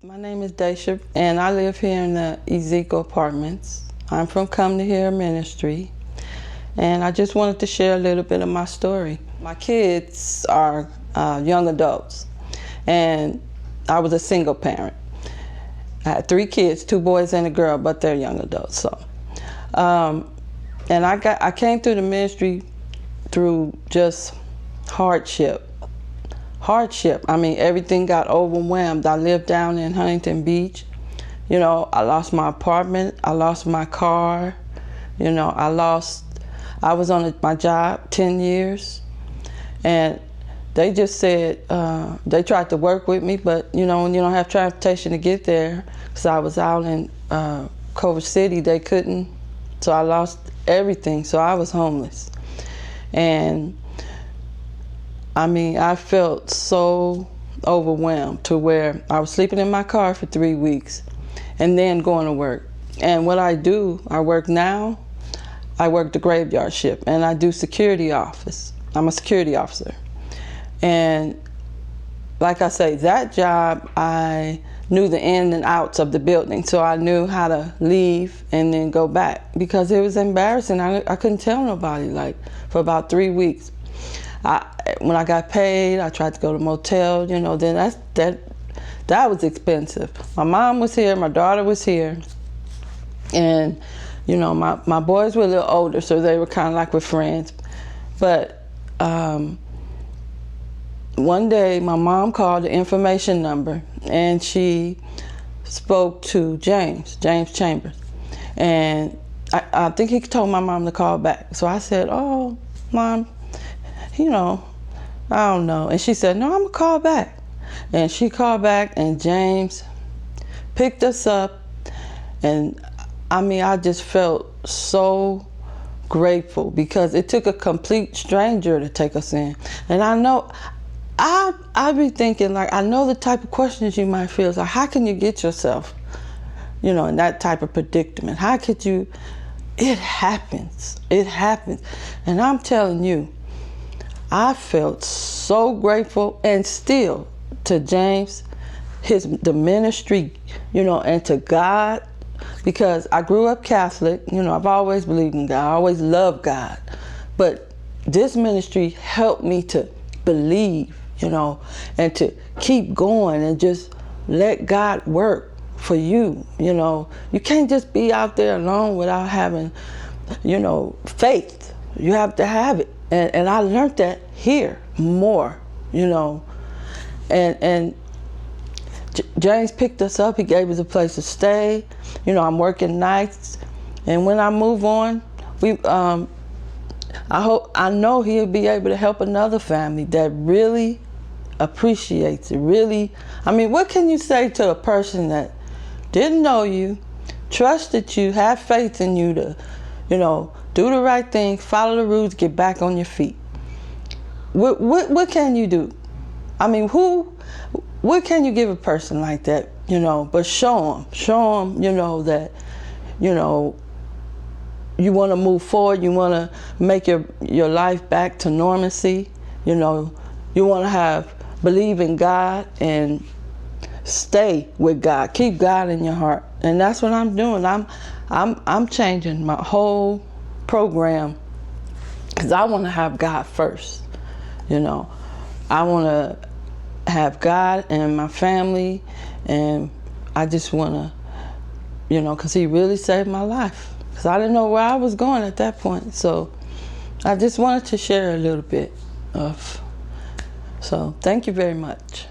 My name is Diasha, and I live here in the Ezekiel Apartments. I'm from Come to Hear Ministry, and I just wanted to share a little bit of my story. My kids are young adults, and I was a single parent. I had 3 kids, 2 boys and a girl, but they're young adults. So, and I came through the ministry through just hardship. I mean, everything got overwhelmed. I lived down in Huntington Beach. You know, I lost my apartment. I lost my car. You know, I was on my job 10 years. And they just said, they tried to work with me, but, you know, when you don't have transportation to get there, because I was out in Culver City, they couldn't. So I lost everything. So I was homeless. And I mean, I felt so overwhelmed to where I was sleeping in my car for 3 weeks and then going to work. And what I do, I work now, I work the graveyard shift, and I do security office. I'm a security officer. And like I say, that job, I knew the in and outs of the building, so I knew how to leave and then go back because it was embarrassing. I couldn't tell nobody, like, for about 3 weeks. When I got paid, I tried to go to a motel, you know, then that was expensive. My mom was here, my daughter was here, and, you know, my boys were a little older, so they were kind of like with friends. But one day, my mom called the information number, and she spoke to James Chambers. And I think he told my mom to call back. So I said, oh, Mom, you know, I don't know. And she said, no, I'm gonna call back. And she called back, and James picked us up. And I mean, I just felt so grateful because it took a complete stranger to take us in. And I know, I be thinking, like, I know the type of questions you might feel. It's like, how can you get yourself, you know, in that type of predicament? How could you? It happens. And I'm telling you, I felt so grateful, and still to James, the ministry, you know, and to God, because I grew up Catholic. You know, I've always believed in God. I always loved God. But this ministry helped me to believe, you know, and to keep going and just let God work for you. You know, you can't just be out there alone without having, you know, faith. You have to have it. And I learned that here more, you know. And James picked us up. He gave us a place to stay. You know, I'm working nights. And when I move on, I know he'll be able to help another family that really appreciates it. Really, I mean, what can you say to a person that didn't know you, trusted you, had faith in you to, you know, do the right thing, follow the rules, get back on your feet? What can you do? I mean, what can you give a person like that, you know, but show them, you know, that, you know, you want to move forward, you want to make your life back to normalcy, you know, you want to believe in God and stay with God, keep God in your heart. And that's what I'm doing. I'm changing my whole program because I want to have God first. You know, I want to have God and my family, and I just want to, you know, because he really saved my life. Because I didn't know where I was going at that point. So I just wanted to share a little bit of, so thank you very much.